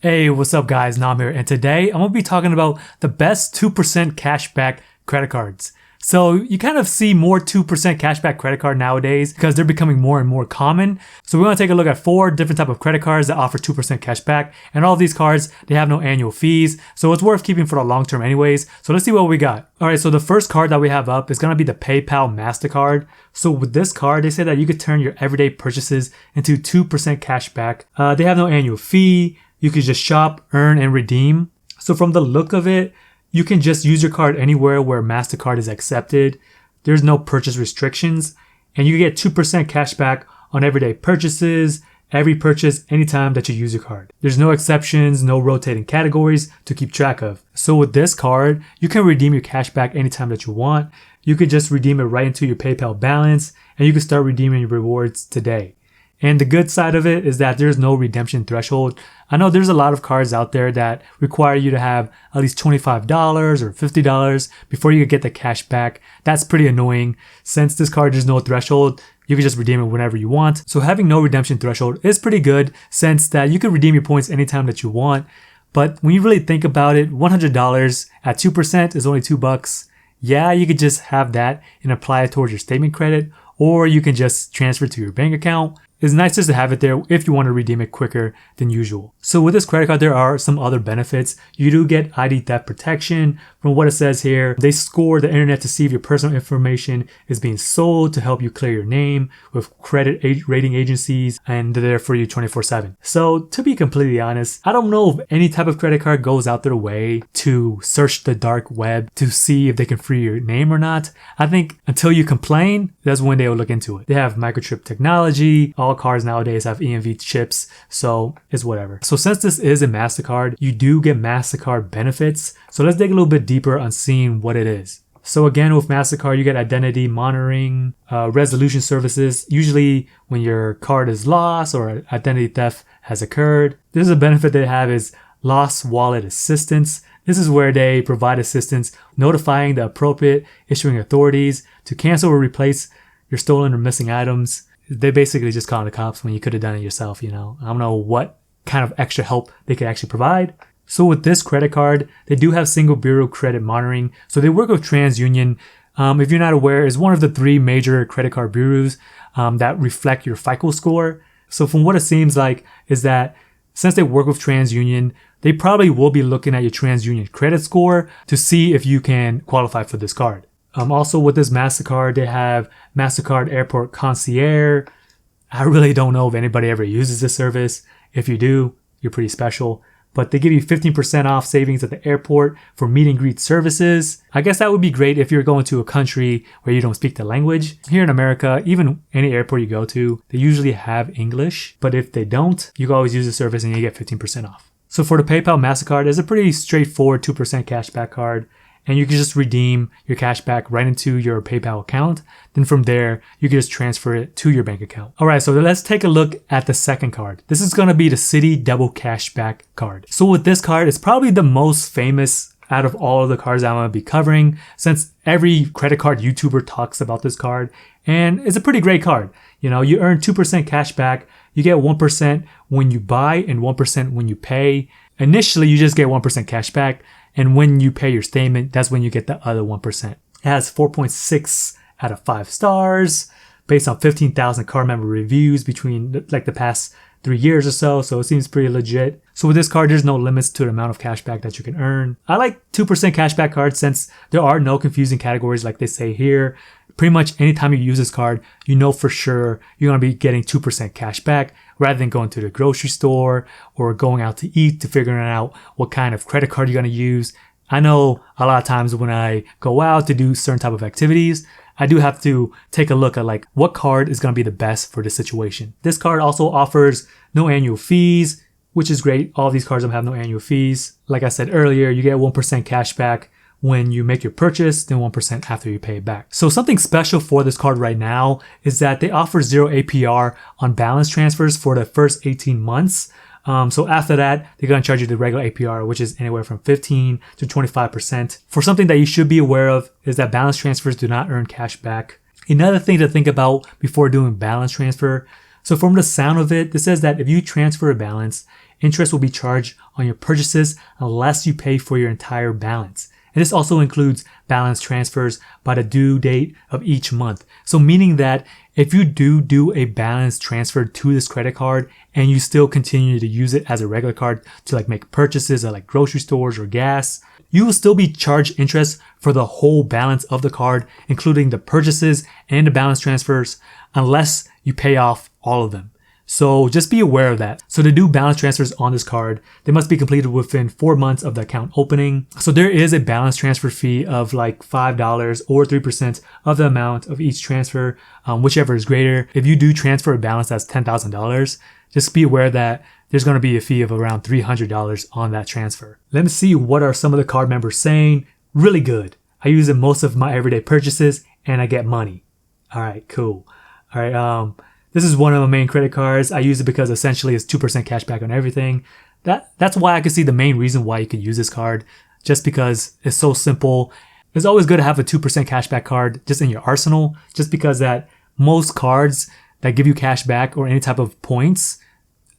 Hey, what's up guys, Nam here, and today I'm going to be talking about the best 2% cashback credit cards. So you kind of see more 2% cashback credit card nowadays because they're becoming more and more common. So we're going to take a look at 4 different type of credit cards that offer 2% cashback, and all of these cards, they have no annual fees, so it's worth keeping for the long term anyways. So let's see what we got. Alright, so the first card that we have up is going to be the PayPal MasterCard. So with this card, they say that you could turn your everyday purchases into 2% cashback. They have no annual fee. You could just shop, earn, and redeem. So from the look of it, you can just use your card anywhere where MasterCard is accepted. There's no purchase restrictions, and you get 2% cashback on everyday purchases, every purchase, anytime that you use your card. There's no exceptions, no rotating categories to keep track of. So with this card, you can redeem your cashback anytime that you want. You could just redeem it right into your PayPal balance, and you can start redeeming your rewards today. And the good side of it is that there's no redemption threshold. I know there's a lot of cards out there that require you to have at least $25 or $50 before you can get the cash back. That's pretty annoying. Since this card there's no threshold, you can just redeem it whenever you want. So having no redemption threshold is pretty good, since that you can redeem your points anytime that you want. But when you really think about it, $100 at 2% is only $2. Yeah, you could just have that and apply it towards your statement credit, or you can just transfer it to your bank account. It's nice just to have it there if you want to redeem it quicker than usual. So with this credit card, there are some other benefits. You do get ID theft protection. From what it says here, they score the internet to see if your personal information is being sold to help you clear your name with credit rating agencies, and they're there for you 24/7. So to be completely honest, I don't know if any type of credit card goes out their way to search the dark web to see if they can free your name or not. I think until you complain, that's when they will look into it. They have microchip technology. All cards nowadays have EMV chips, so it's whatever. So since this is a MasterCard, you do get MasterCard benefits. So let's dig a little bit deeper on seeing what it is. So again, with MasterCard, you get identity monitoring, resolution services, usually when your card is lost or identity theft has occurred. This is a benefit they have is lost wallet assistance. This is where they provide assistance notifying the appropriate issuing authorities to cancel or replace your stolen or missing items. They basically just call the cops when you could have done it yourself, I don't know what kind of extra help they could actually provide. So with this credit card, they do have single bureau credit monitoring. So they work with TransUnion. If you're not aware, is one of the 3 major credit card bureaus that reflect your FICO score. So from what it seems like is that since they work with TransUnion, they probably will be looking at your TransUnion credit score to see if you can qualify for this card. Also with this MasterCard, they have MasterCard Airport Concierge. I really don't know if anybody ever uses this service. If you do, you're pretty special. But they give you 15% off savings at the airport for meet and greet services. I guess that would be great if you're going to a country where you don't speak the language. Here in America, even any airport you go to, they usually have English. But if they don't, you can always use the service and you get 15% off. So for the PayPal MasterCard, it's a pretty straightforward 2% cashback card. And you can just redeem your cash back right into your PayPal account. Then from there, you can just transfer it to your bank account. All right, so let's take a look at the second card. This is going to be the Citi Double Cash Card. So with this card, it's probably the most famous out of all of the cards I'm going to be covering, since every credit card YouTuber talks about this card. And it's a pretty great card. You earn 2% cash back. You get 1% when you buy and 1% when you pay. Initially, you just get 1% cash back. And when you pay your statement, that's when you get the other 1%. It has 4.6 out of 5 stars based on 15,000 card member reviews between the past 3 years or so. So it seems pretty legit. So with this card, there's no limits to the amount of cashback that you can earn. I like 2% cashback cards since there are no confusing categories like they say here. Pretty much anytime you use this card, you know for sure you're going to be getting 2% cash back rather than going to the grocery store or going out to eat to figuring out what kind of credit card you're going to use. I know a lot of times when I go out to do certain type of activities, I do have to take a look at what card is going to be the best for this situation. This card also offers no annual fees, which is great. All of these cards don't have no annual fees. Like I said earlier, you get 1% cash back when you make your purchase, then 1% after you pay it back. So something special for this card right now is that they offer 0 APR on balance transfers for the first 18 months. So after that, they're going to charge you the regular APR, which is anywhere from 15 to 25%. For something that you should be aware of is that balance transfers do not earn cash back. Another thing to think about before doing balance transfer. So from the sound of it, this says that if you transfer a balance interest will be charged on your purchases unless you pay for your entire balance. And this also includes balance transfers by the due date of each month. So meaning that if you do a balance transfer to this credit card and you still continue to use it as a regular card to like make purchases at like grocery stores or gas, you will still be charged interest for the whole balance of the card, including the purchases and the balance transfers, unless you pay off all of them. So just be aware of that. So to do balance transfers on this card, they must be completed within 4 months of the account opening. So there is a balance transfer fee of like $5 or 3% of the amount of each transfer, whichever is greater. If you do transfer a balance that's $10,000, just be aware that there's going to be a fee of around $300 on that transfer. Let me see what are some of the card members saying. Really good. I use it most of my everyday purchases and I get money. All right, cool. All right, this is one of my main credit cards. I use it because essentially it's 2% cash back on everything. That's why I can see the main reason why you could use this card, just because it's so simple. It's always good to have a 2% cash back card just in your arsenal, just because that most cards that give you cash back or any type of points,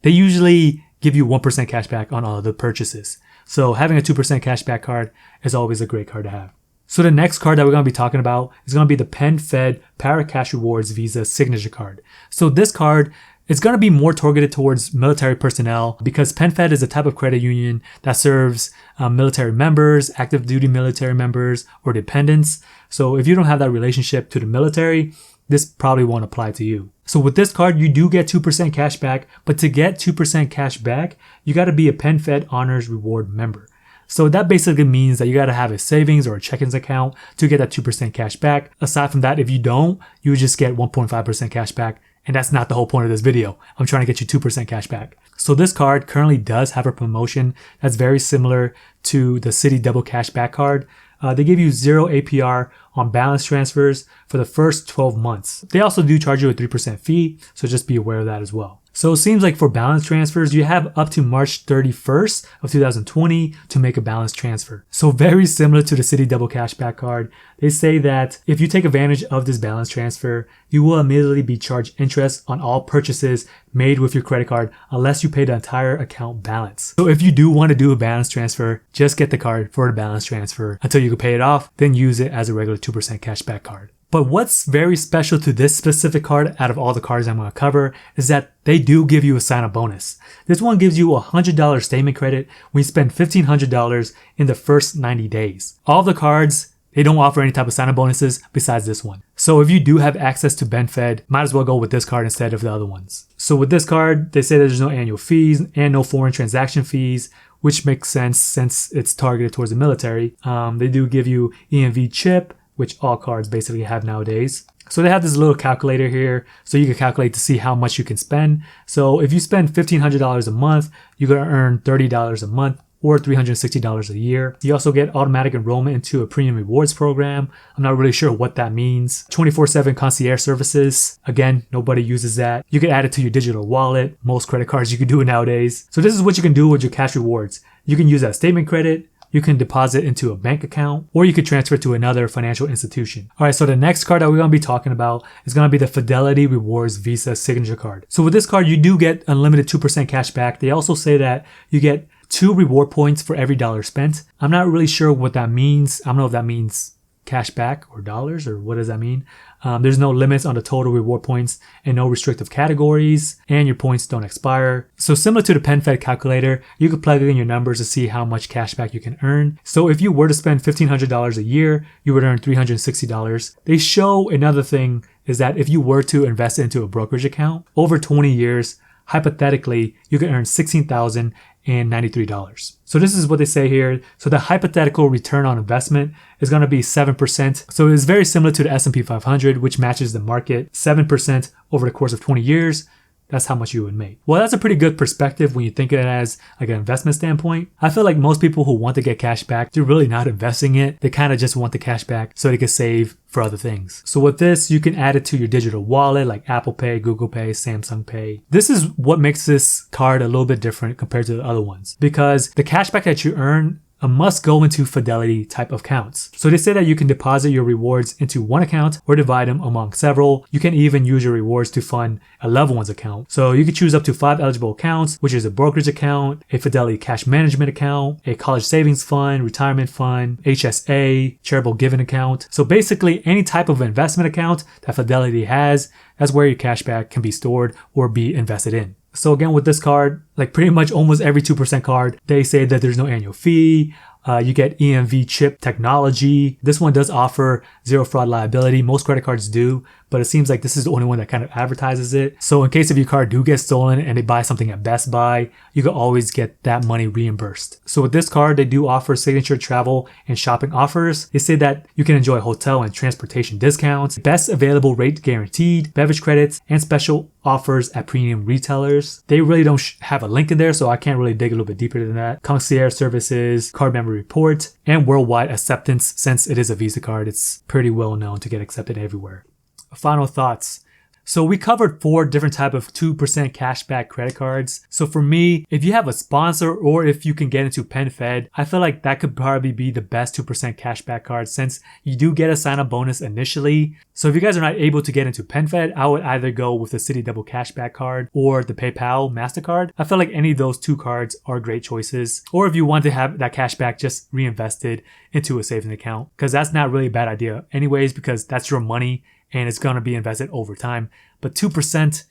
they usually give you 1% cash back on all of the purchases. So having a 2% cash back card is always a great card to have. So the next card that we're going to be talking about is going to be the PenFed Power Cash Rewards Visa Signature Card. So this card is going to be more targeted towards military personnel because PenFed is a type of credit union that serves military members, active duty military members, or dependents. So if you don't have that relationship to the military, this probably won't apply to you. So with this card, you do get 2% cash back, but to get 2% cash back, you got to be a PenFed Honors Reward member. So that basically means that you got to have a savings or a check-ins account to get that 2% cash back. Aside from that, if you don't, you just get 1.5% cash back. And that's not the whole point of this video. I'm trying to get you 2% cash back. So this card currently does have a promotion that's very similar to the Citi Double Cash Card. They give you 0 APR on balance transfers for the first 12 months. They also do charge you a 3% fee, so just be aware of that as well. So it seems like for balance transfers, you have up to March 31st of 2020 to make a balance transfer. So very similar to the Citi Double Cash Card, they say that if you take advantage of this balance transfer, you will immediately be charged interest on all purchases made with your credit card unless you pay the entire account balance. So if you do want to do a balance transfer, just get the card for the balance transfer until you can pay it off, then use it as a regular 2% cashback card. But what's very special to this specific card out of all the cards I'm going to cover is that they do give you a sign-up bonus. This one gives you a $100 statement credit when you spend $1,500 in the first 90 days. All of the cards, they don't offer any type of sign-up bonuses besides this one. So if you do have access to PenFed, might as well go with this card instead of the other ones. So with this card, they say that there's no annual fees and no foreign transaction fees, which makes sense since it's targeted towards the military. They do give you EMV chip, which all cards basically have nowadays. So they have this little calculator here so you can calculate to see how much you can spend. So if you spend $1,500 a month, you're going to earn $30 a month or $360 a year. You also get automatic enrollment into a premium rewards program. I'm not really sure what that means. 24/7 concierge services. Again, nobody uses that. You can add it to your digital wallet. Most credit cards you can do it nowadays. So this is what you can do with your cash rewards. You can use that statement credit. You can deposit into a bank account, or you could transfer to another financial institution. All right, so the next card that we're going to be talking about is going to be the Fidelity Rewards Visa Signature Card. So with this card, you do get unlimited 2% cash back. They also say that you get 2 reward points for every dollar spent. I'm not really sure what that means. I don't know if that means cash back or dollars, or what does that mean? There's no limits on the total reward points and no restrictive categories, and your points don't expire. So similar to the PenFed calculator, you could plug in your numbers to see how much cash back you can earn. So if you were to spend $1,500 a year, you would earn $360. They show another thing is that if you were to invest into a brokerage account over 20 years, hypothetically, you could earn $16,093. So this is what they say here. So the hypothetical return on investment is going to be 7%. So it's very similar to the S&P 500, which matches the market. 7% over the course of 20 years. That's how much you would make. Well, that's a pretty good perspective when you think of it as like an investment standpoint. I feel like most people who want to get cash back, they're really not investing it. They kind of just want the cash back so they can save for other things. So with this, you can add it to your digital wallet like Apple Pay, Google Pay, Samsung Pay. This is what makes this card a little bit different compared to the other ones, because the cash back that you earn must go into Fidelity type of accounts. So they say that you can deposit your rewards into one account or divide them among several. You can even use your rewards to fund a loved one's account. So you can choose up to 5 eligible accounts, which is a brokerage account, a Fidelity cash management account, a college savings fund, retirement fund, HSA, charitable giving account. So basically any type of investment account that Fidelity has, that's where your cashback can be stored or be invested in. So again, with this card, like pretty much almost every 2% card, they say that there's no annual fee. You get EMV chip technology. This one does offer zero fraud liability. Most credit cards do, but it seems like this is the only one that kind of advertises it. So in case if your card do get stolen and they buy something at Best Buy, you can always get that money reimbursed. So with this card, they do offer signature travel and shopping offers. They say that you can enjoy hotel and transportation discounts, best available rate guaranteed, beverage credits, and special offers at premium retailers. They really don't have a link in there, so I can't really dig a little bit deeper than that. Concierge services, card member report, and worldwide acceptance. Since it is a Visa card, it's pretty well known to get accepted everywhere. Final thoughts. So we covered 4 different type of 2% cashback credit cards. So for me, if you have a sponsor or if you can get into PenFed, I feel like that could probably be the best 2% cashback card since you do get a sign-up bonus initially. So if you guys are not able to get into PenFed, I would either go with the Citi Double Cash Card or the PayPal MasterCard. I feel like any of those 2 cards are great choices. Or if you want to have that cashback just reinvested into a savings account, because that's not really a bad idea anyways, because that's your money and it's going to be invested over time. But 2%,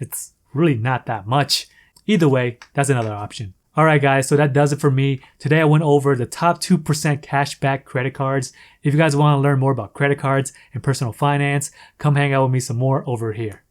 it's really not that much. Either way, that's another option. Alright guys, so that does it for me. Today I went over the top 2% cashback credit cards. If you guys want to learn more about credit cards and personal finance, come hang out with me some more over here.